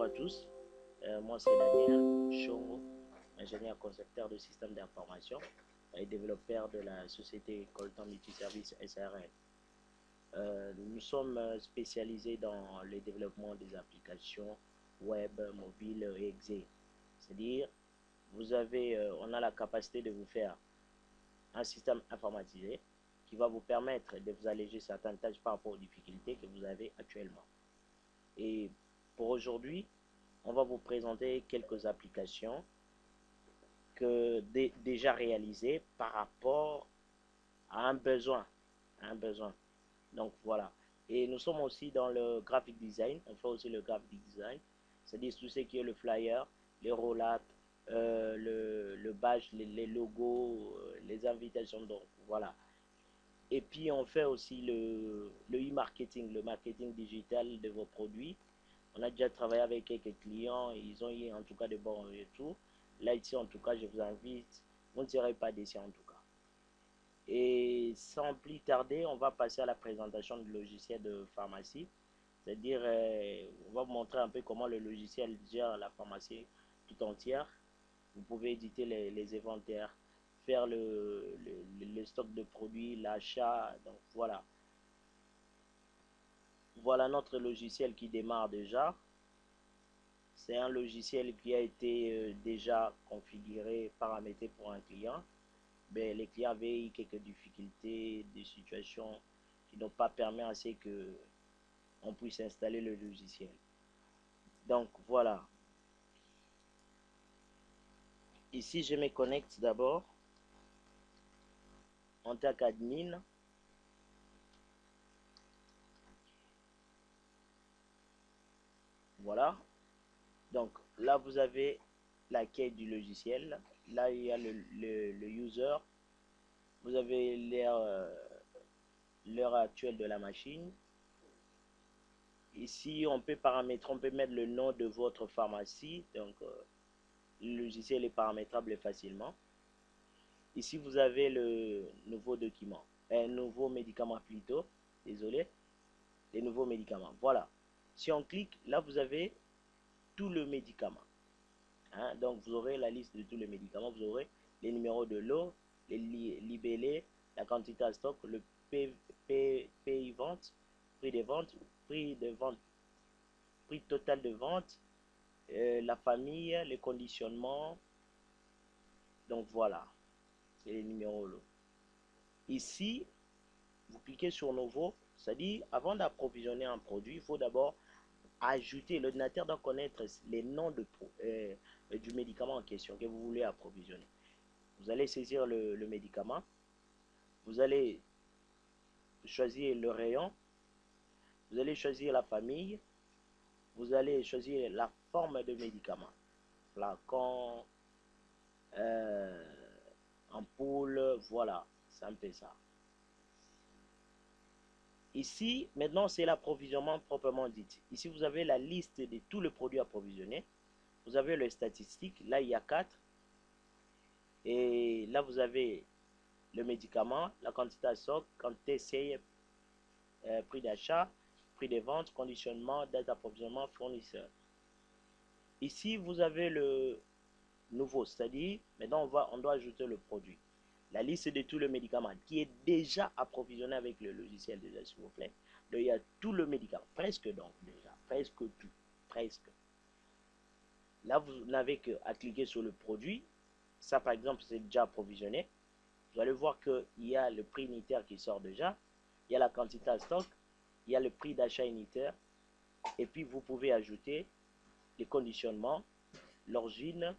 Bonjour à tous, moi c'est Daniel Chongo, ingénieur concepteur de systèmes d'information et développeur de la société Coltan Multiservice SRL. Nous sommes spécialisés dans le développement des applications web, mobiles et exe. C'est-à-dire, on a la capacité de vous faire un système informatisé qui va vous permettre de vous alléger certaines tâches par rapport aux difficultés que vous avez actuellement. Et pour aujourd'hui, on va vous présenter quelques applications déjà réalisées par rapport à un besoin. Donc voilà. Et nous sommes aussi dans le graphic design. On fait aussi le graphic design. C'est-à-dire tout ce qui est le flyer, les roll-out, le badge, les logos, les invitations. Donc voilà. Et puis on fait aussi le e-marketing, le marketing digital de vos produits. On a déjà travaillé avec quelques clients, ils ont eu en tout cas de bons retours. Là, ici, en tout cas, je vous invite, vous ne serez pas déçus en tout cas. Et sans plus tarder, on va passer à la présentation du logiciel de pharmacie. C'est-à-dire, on va vous montrer un peu comment le logiciel gère la pharmacie tout entière. Vous pouvez éditer les inventaires, faire le stock de produits, l'achat, donc voilà. Voilà notre logiciel qui démarre déjà. C'est un logiciel qui a été déjà configuré, paramétré pour un client. Mais les clients avaient eu quelques difficultés, des situations qui n'ont pas permis à ce que on puisse installer le logiciel. Donc voilà. Ici, je me connecte d'abord en tant qu'admin. Voilà. Donc là, vous avez l'accueil du logiciel. Là, il y a le user. Vous avez l'heure actuelle de la machine. Ici, on peut paramétrer, on peut mettre le nom de votre pharmacie. Donc, le logiciel est paramétrable facilement. Ici, vous avez le nouveau document, un nouveau médicament plutôt. Désolé, les nouveaux médicaments. Voilà. Si on clique, là, vous avez tout le médicament. Hein? Donc, vous aurez la liste de tous les médicaments. Vous aurez les numéros de lot, les libellés, la quantité à stock, le PI vente, prix de vente, prix total de vente, la famille, les conditionnements. Donc voilà, c'est les numéros lot. Ici, vous cliquez sur nouveau, c'est-à-dire avant d'approvisionner un produit, il faut d'abord ajouter, l'ordinateur doit connaître les noms du médicament en question que vous voulez approvisionner. Vous allez saisir le médicament, vous allez choisir le rayon, vous allez choisir la famille, vous allez choisir la forme de médicament, flacon, ampoule, voilà, c'est un peu ça. Ici, maintenant, c'est l'approvisionnement proprement dit. Ici, vous avez la liste de tous les produits approvisionnés. Vous avez les statistiques. Là, il y a 4. Et là, vous avez le médicament, la quantité à stock, quantité essai, prix d'achat, prix de vente, conditionnement, date d'approvisionnement, fournisseur. Ici, vous avez le nouveau, c'est-à-dire, maintenant, on doit ajouter le produit. La liste de tous les médicaments qui est déjà approvisionné avec le logiciel déjà, s'il vous plaît. Donc, il y a tout le médicament, presque donc déjà, presque tout, presque. Là, vous n'avez qu'à cliquer sur le produit. Ça, par exemple, c'est déjà approvisionné. Vous allez voir qu'il y a le prix unitaire qui sort déjà. Il y a la quantité à stock. Il y a le prix d'achat unitaire. Et puis, vous pouvez ajouter les conditionnements, l'origine,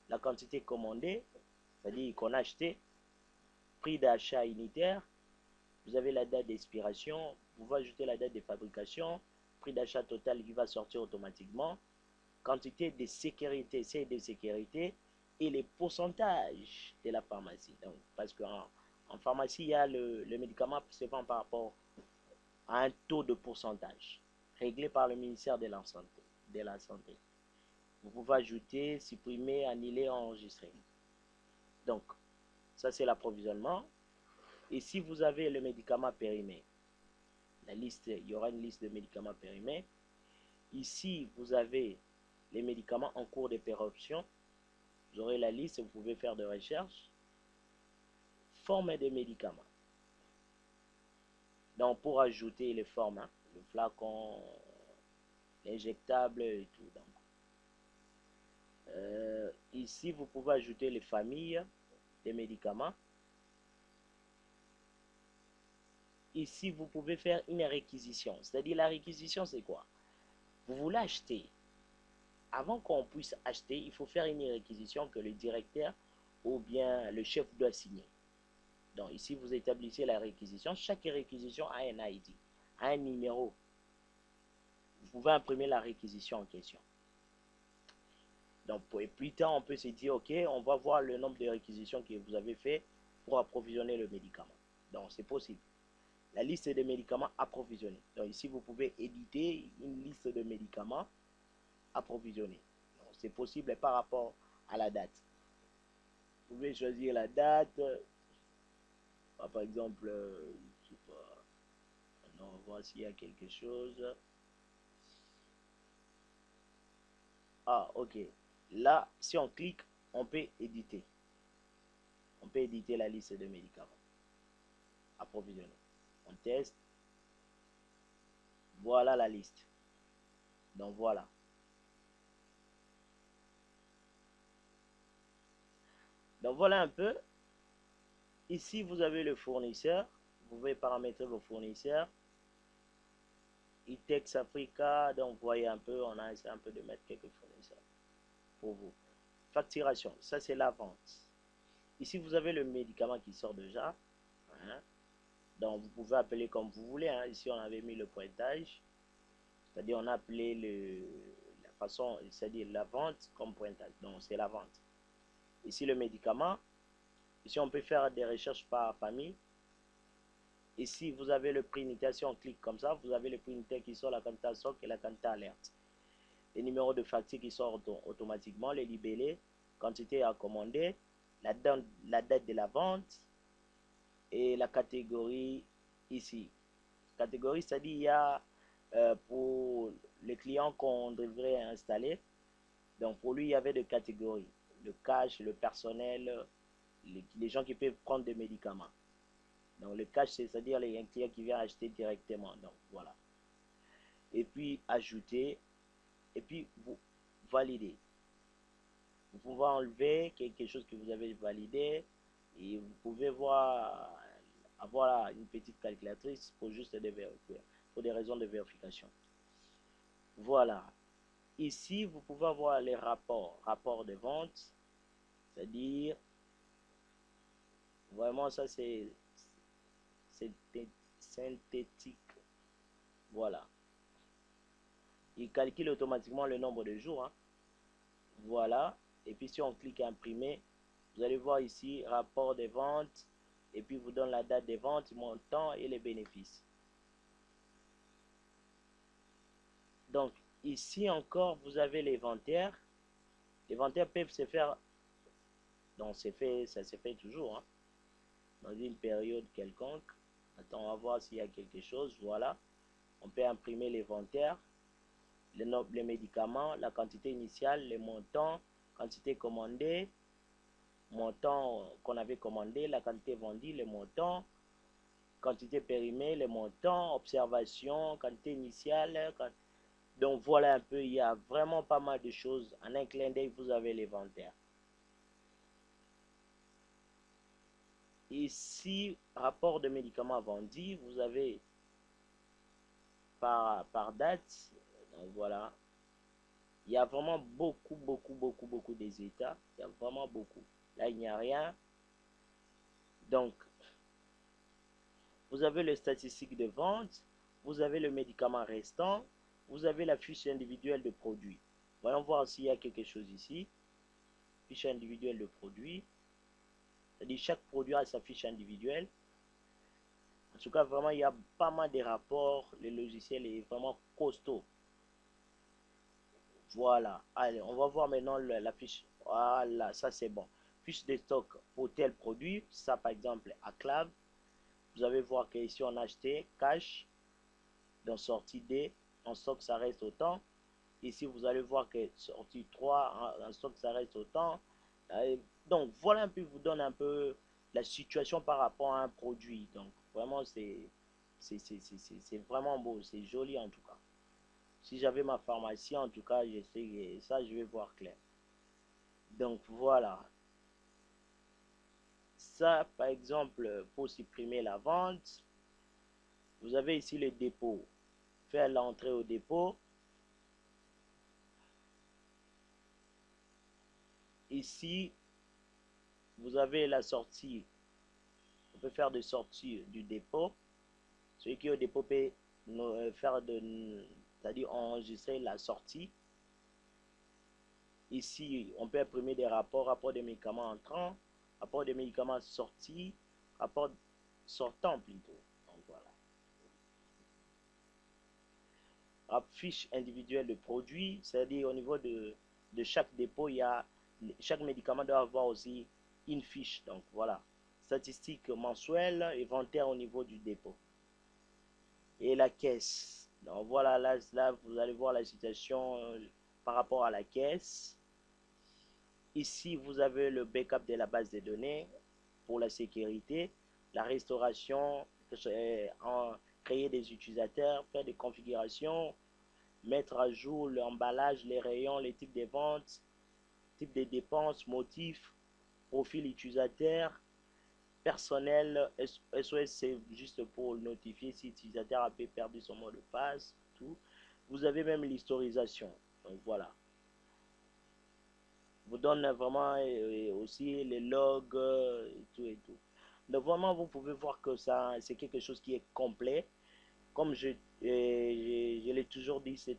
la quantité commandée, c'est-à-dire qu'on a acheté, prix d'achat unitaire, vous avez la date d'expiration, vous pouvez ajouter la date de fabrication, prix d'achat total qui va sortir automatiquement, quantité de sécurité, c'est de sécurité, et les pourcentages de la pharmacie. Donc, parce qu'en pharmacie, il y a le médicament se vend par rapport à un taux de pourcentage réglé par le ministère de la Santé. Vous pouvez ajouter, supprimer, annuler, enregistrer. Donc, ça c'est l'approvisionnement. Et si vous avez le médicament périmé, la liste, il y aura une liste de médicaments périmés. Ici, vous avez les médicaments en cours de péremption. Vous aurez la liste, vous pouvez faire de recherche. Forme des médicaments. Donc pour ajouter les formes, hein, le flacon, l'injectable et tout. Donc, ici, vous pouvez ajouter les familles des médicaments. Ici, vous pouvez faire une réquisition. C'est-à-dire, la réquisition, c'est quoi? Vous voulez acheter. Avant qu'on puisse acheter, il faut faire une réquisition que le directeur ou bien le chef doit signer. Donc, ici, vous établissez la réquisition. Chaque réquisition a un ID, a un numéro. Vous pouvez imprimer la réquisition en question. Donc, plus tard, on peut se dire, OK, on va voir le nombre de réquisitions que vous avez fait pour approvisionner le médicament. Donc, c'est possible. La liste des médicaments approvisionnés. Donc, ici, vous pouvez éditer une liste de médicaments approvisionnés. C'est possible par rapport à la date. Vous pouvez choisir la date. Par exemple, je sais pas. On va voir s'il y a quelque chose. Ah, ok. Là, si on clique, on peut éditer. On peut éditer la liste de médicaments approvisionnés. On teste. Voilà la liste. Donc voilà. Donc voilà un peu. Ici, vous avez le fournisseur. Vous pouvez paramétrer vos fournisseurs. Itex Africa. Donc vous voyez un peu, on a essayé un peu de mettre quelques fournisseurs pour vous. Facturation, ça c'est la vente. Ici, vous avez le médicament qui sort déjà. Hein. Donc vous pouvez appeler comme vous voulez. Hein. Ici, on avait mis le pointage. C'est-à-dire, on a appelé la façon, c'est-à-dire la vente comme pointage. Donc c'est la vente. Ici, le médicament. Ici, on peut faire des recherches par famille. Ici, vous avez le prix unitaire. Si on clique comme ça, vous avez le prix unitaire qui sort, la quantité stock et la quantité alerte. Les numéros de facture qui sortent automatiquement, les libellés, quantité à commander, la date de la vente et la catégorie ici. Catégorie, c'est-à-dire il y a pour les clients qu'on devrait installer. Donc pour lui, il y avait des catégories. Le cash, le personnel, les gens qui peuvent prendre des médicaments. Donc le cash, c'est-à-dire les clients qui viennent acheter directement. Donc voilà. Et puis ajouter. Et puis vous validez. Vous pouvez enlever quelque chose que vous avez validé. Et vous pouvez avoir une petite calculatrice pour juste vérifier. Pour des raisons de vérification. Voilà. Ici, vous pouvez avoir les rapports de vente. C'est-à-dire, vraiment ça c'est synthétique. Voilà. Il calcule automatiquement le nombre de jours. Hein. Voilà. Et puis si on clique imprimer, vous allez voir ici rapport des ventes. Et puis vous donne la date des ventes, montant et les bénéfices. Donc ici encore, vous avez l'inventaire. Les inventaires peuvent se faire. Donc ça se fait toujours. Hein, dans une période quelconque. Attends, on va voir s'il y a quelque chose. Voilà. On peut imprimer l'inventaire. Les médicaments, la quantité initiale, les montants, quantité commandée, montant qu'on avait commandé, la quantité vendue, les montants, quantité périmée, les montants, observation, quantité initiale. Donc voilà un peu, il y a vraiment pas mal de choses. En un clin d'œil, vous avez l'inventaire. Ici, rapport de médicaments vendus, vous avez par date. Donc voilà. Il y a vraiment beaucoup des états. Il y a vraiment beaucoup. Là, il n'y a rien. Donc, vous avez les statistiques de vente. Vous avez le médicament restant. Vous avez la fiche individuelle de produit. Voyons voir s'il y a quelque chose ici. Fiche individuelle de produit. C'est-à-dire chaque produit a sa fiche individuelle. En tout cas, vraiment, il y a pas mal de rapports. Le logiciel est vraiment costaud. Voilà. Allez, on va voir maintenant la fiche. Voilà, ça c'est bon. Fiche de stock pour tel produit. Ça, par exemple, à Clave. Vous allez voir qu'ici, on a acheté cash. Dans sortie D. En stock, ça reste autant. Ici, vous allez voir que sortie 3, en stock, ça reste autant. Donc, voilà un peu, vous donne un peu la situation par rapport à un produit. Donc, vraiment, c'est vraiment beau, c'est joli en tout cas. Si j'avais ma pharmacie, en tout cas, je sais ça, je vais voir clair. Donc, voilà. Ça, par exemple, pour supprimer la vente, vous avez ici le dépôt. Faire l'entrée au dépôt. Ici, vous avez la sortie. On peut faire de sortie du dépôt. Celui qui est au dépôt peut faire c'est-à-dire enregistrer la sortie. Ici, on peut imprimer des rapports, rapport des médicaments entrants, rapport des médicaments sortis, rapport sortant plutôt. Donc voilà. Fiche individuelle de produit, c'est-à-dire au niveau de chaque dépôt, chaque médicament doit avoir aussi une fiche. Donc voilà. Statistiques mensuelles, inventaire au niveau du dépôt. Et la caisse. Donc voilà, là vous allez voir la situation par rapport à la caisse. Ici, vous avez le backup de la base de données pour la sécurité, la restauration, créer des utilisateurs, faire des configurations, mettre à jour l'emballage, les rayons, les types de ventes, type de dépenses, motifs, profil utilisateur, personnel, SOS c'est juste pour notifier si l'utilisateur a perdu son mot de passe, tout. Vous avez même l'historisation. Donc voilà. Vous donne vraiment aussi les logs et tout et tout. Donc vraiment vous pouvez voir que ça c'est quelque chose qui est complet. Comme je l'ai toujours dit, c'est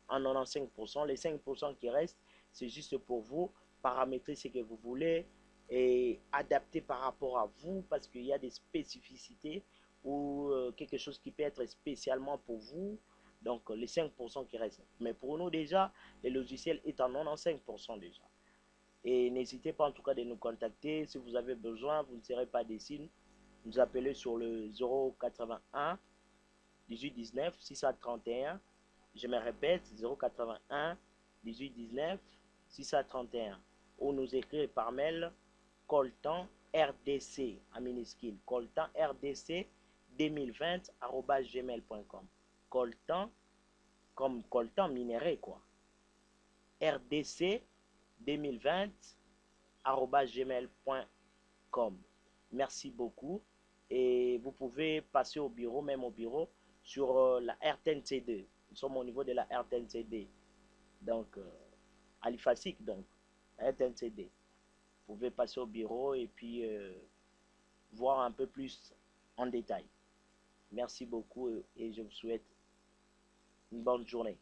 en 95%. Les 5% qui restent, c'est juste pour vous paramétrer ce que vous voulez et adapter par rapport à vous parce qu'il y a des spécificités ou quelque chose qui peut être spécialement pour vous. Donc les 5% qui restent. Mais pour nous déjà, le logiciel est en 95% déjà. Et n'hésitez pas en tout cas de nous contacter. Si vous avez besoin, vous ne serez pas déçus. Nous appelez sur le 081 18 19 631. Je me répète, 081 18 19 631. Ou nous écrire par mail coltan rdc en minuscule coltan rdc 2020 @gmail.com. Coltan comme coltan minéré quoi. rdc 2020 @gmail.com. Merci beaucoup et vous pouvez passer au bureau, même au bureau, sur la RTNC2. Nous sommes au niveau de la RTNC2. Donc, Alifasic, donc, RTNC2. Vous pouvez passer au bureau et puis voir un peu plus en détail. Merci beaucoup et je vous souhaite une bonne journée.